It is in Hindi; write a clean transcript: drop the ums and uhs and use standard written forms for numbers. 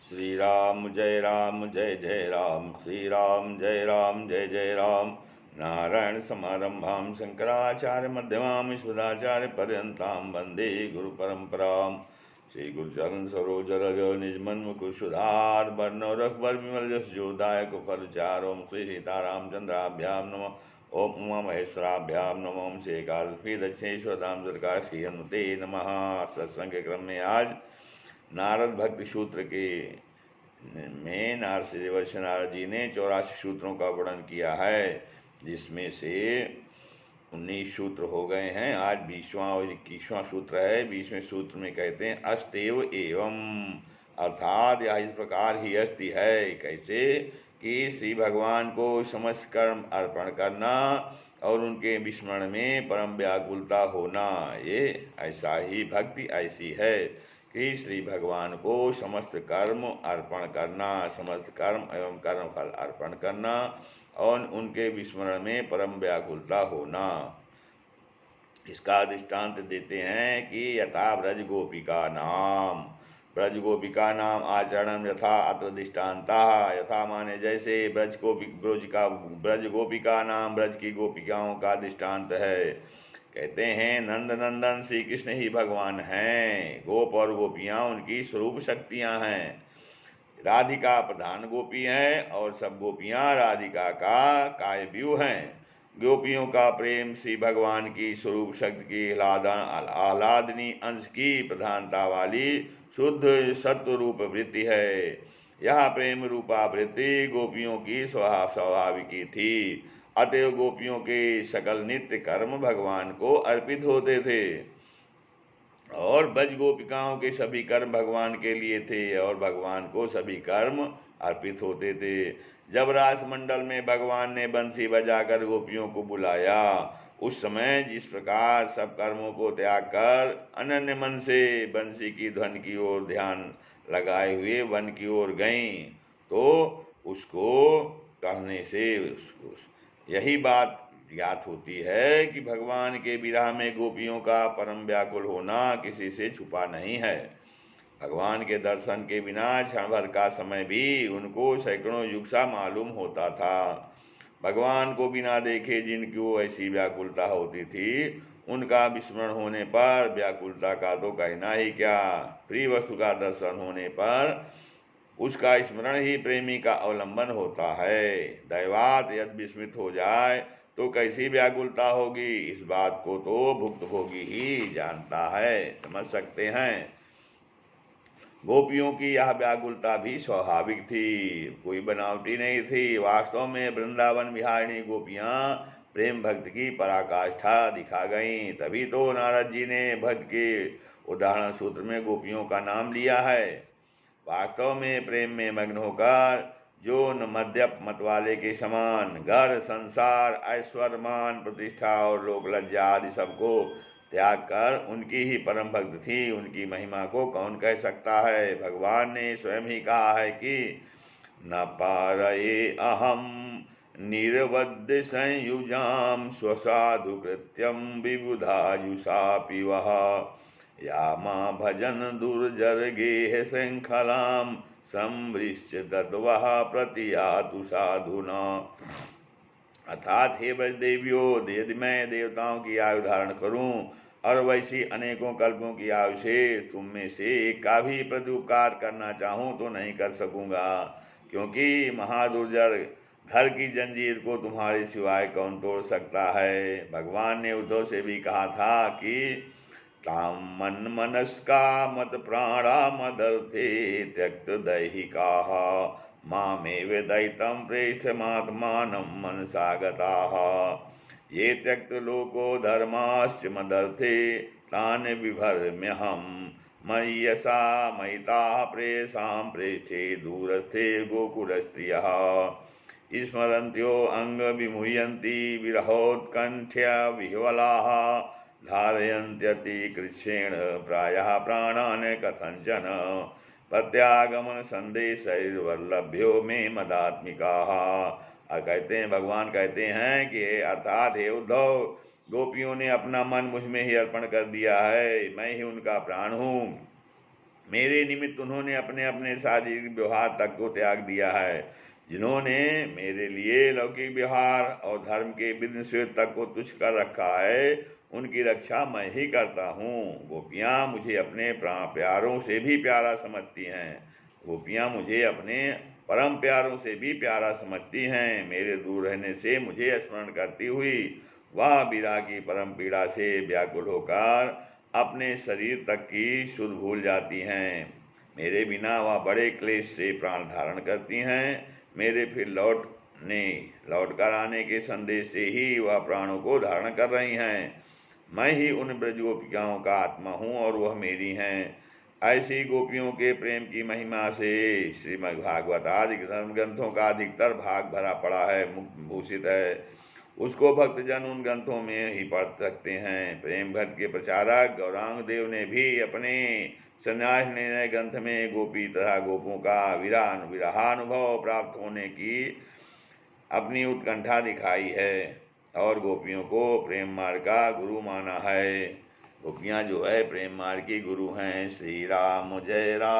श्री राम जय जय राम, श्री राम जय जय राम। नारायण समारंभां शंकराचार्य मध्यमां विश्वदाचार्य पर्यन्तां वंदे गुरु परंपरां। श्री गुरुचरण सरोज रज निज मन मुकुर सुधार बरनौ रघुबर विमल जस जो दायक फल चारों श्री सीतारामचंद्राभ्यां नमः। ओम उमा महेश्वराभ्यां नमः। ओम श्री कालपी दक्षिणेश्वर धाम सरकार श्री हनुमते नमः। सत्संग के क्रम में आज नारद भक्ति सूत्र के में नारद देवर्षि नारद जी ने 84 सूत्रों का वर्णन किया है, जिसमें से 19 सूत्र हो गए हैं। आज 20वां और 21वां सूत्र है। 20वें सूत्र में कहते हैं अस्तेव एवं, अर्थात यह इस प्रकार ही अस्ति है। कैसे कि श्री भगवान को समस्त कर्म अर्पण करना और उनके विस्मरण में परम व्याकुलता होना, ये ऐसा ही भक्ति ऐसी है कि श्री भगवान को समस्त कर्म अर्पण करना, समस्त कर्म एवं कर्म फल अर्पण करना और उनके विस्मरण में परम व्याकुलता होना। इसका दृष्टांत देते हैं कि यथा ब्रज गोपिका नाम, ब्रज गोपिका नाम आचरण यथा अत्र दृष्टांता। यथा माने जैसे ब्रज गोपिका नाम ब्रज की गोपिकाओं का दृष्टांत है। कहते हैं नंद नंदन श्री कृष्ण ही भगवान हैं, गोप और गोपियाँ उनकी स्वरूप शक्तियाँ हैं। राधिका प्रधान गोपी है और सब गोपियाँ राधिका का कायव्यूह हैं। गोपियों का प्रेम श्री भगवान की स्वरूप शक्ति की आह्लादनी अंश की प्रधानता वाली शुद्ध सत्व रूप वृत्ति है। यह प्रेम रूपा वृत्ति गोपियों की स्वाभाविकी थी। अतएव गोपियों के सकल नित्य कर्म भगवान को अर्पित होते थे और ब्रज गोपिकाओं के सभी कर्म भगवान के लिए थे और भगवान को सभी कर्म अर्पित होते थे। जब रास मंडल में भगवान ने बंसी बजाकर गोपियों को बुलाया, उस समय जिस प्रकार सब कर्मों को त्याग कर अनन्य मन से बंसी की ध्वनि की ओर ध्यान लगाए हुए वन की ओर गईं, तो उसको कहने से यही बात ज्ञात होती है कि भगवान के विरह में गोपियों का परम व्याकुल होना किसी से छुपा नहीं है। भगवान के दर्शन के बिना क्षण भर का समय भी उनको सैकड़ों युग सा मालूम होता था। भगवान को बिना देखे जिनको ऐसी व्याकुलता होती थी, उनका विस्मरण होने पर व्याकुलता का तो कहना ही क्या, प्रिय वस्तु का दर्शन होने पर उसका स्मरण ही प्रेमी का अवलंबन होता है। दैवात यदि विस्मित हो जाए तो कैसी व्याकुलता होगी, इस बात को तो भुक्तभोगी ही जानता है, समझ सकते हैं। गोपियों की यह व्याकुलता भी स्वाभाविक थी, कोई बनावटी नहीं थी। वास्तव में वृंदावन विहारिणी गोपियाँ प्रेम भक्त की पराकाष्ठा दिखा गईं। तभी तो नारद जी ने भक्त के उदाहरण सूत्र में गोपियों का नाम लिया है। वास्तव में प्रेम में मग्न होकर जो न मध्यप मत वाले के समान घर संसार ऐश्वर्य मान प्रतिष्ठा और लोक लज्जा आदि सबको त्याग कर उनकी ही परम भक्त थी, उनकी महिमा को कौन कह सकता है। भगवान ने स्वयं ही कहा है कि न पारये अहम निरवद्य संयुजाम स्वसाधु कृत्यम विबुधायुषापि वह या माँ भजन दुर्जर गेह श्रृंखलाम संवृश्च दत्वः प्रतियातु साधुना। अर्थात हे ब्रज देवियों, यदि मैं देवताओं की आयु धारण करूं और वैसी अनेकों कल्पों की आयु से तुम में से एक का भी प्रत्युपकार करना चाहूं तो नहीं कर सकूंगा, क्योंकि महादुर्जर घर की जंजीर को तुम्हारे सिवाय कौन तोड़ सकता है। भगवान ने उद्धव से भी कहा था कि ताम मन मनस्का मत प्राणा मदर्थे त्यक्त दैहिकाः मामेव दैतं प्रेष्ठमात्मानं मनसा गताः। ये त्यक्त लोको धर्माश्च मदर्थे तान् विभर्म्यहं मय्यसा मयिताः प्रेषां प्रेष्ठे दूरस्थे गोकुलस्त्रियः स्मरन्त्यो अंगविमुह्यन्ति विरहोत्कण्ठ्या विह्वलाः धारयन्त्यति कृच्छेण प्रायः प्राणान् कथंचन प्रत्यागमन संदेशैर्वल्लभ्यो मे मदात्मिकाः। और कहते हैं, भगवान कहते हैं कि अर्थात हे उद्धव, गोपियों ने अपना मन मुझ में ही अर्पण कर दिया है, मैं ही उनका प्राण हूँ। मेरे निमित्त उन्होंने अपने अपने शारीरिक व्यवहार तक को त्याग दिया है। जिन्होंने मेरे लिए लौकिक व्यवहार और धर्म के विधि निषेध तक को तुच्छ कर रखा है, उनकी रक्षा मैं ही करता हूँ। गोपियाँ मुझे अपने प्यारों से भी प्यारा समझती हैं। गोपियाँ मुझे अपने परम प्यारों से भी प्यारा समझती हैं। मेरे दूर रहने से मुझे स्मरण करती हुई वह विरह की परम पीड़ा से व्याकुल होकर अपने शरीर तक की सुध भूल जाती हैं। मेरे बिना वह बड़े क्लेश से प्राण धारण करती हैं। मेरे फिर लौट कर आने के संदेश से ही वह प्राणों को धारण कर रही हैं। मैं ही उन ब्रज गोपिकाओं का आत्मा हूँ और वह मेरी हैं। ऐसी गोपियों के प्रेम की महिमा से श्रीमद् भागवत आदि धर्म ग्रंथों का अधिकतर भाग भरा पड़ा है, मुक्त भूषित है। उसको भक्तजन उन ग्रंथों में ही पढ़ सकते हैं। प्रेम भक्त के प्रचारक गौरांग देव ने भी अपने संन्यास निर्णय ग्रंथ में गोपी तथा गोपों का विरहानुभव प्राप्त होने की अपनी उत्कंठा दिखाई है और गोपियों को प्रेम मार्ग का गुरु माना है। गोपियाँ जो है प्रेम मार्ग की गुरु हैं। श्री राम जय राम।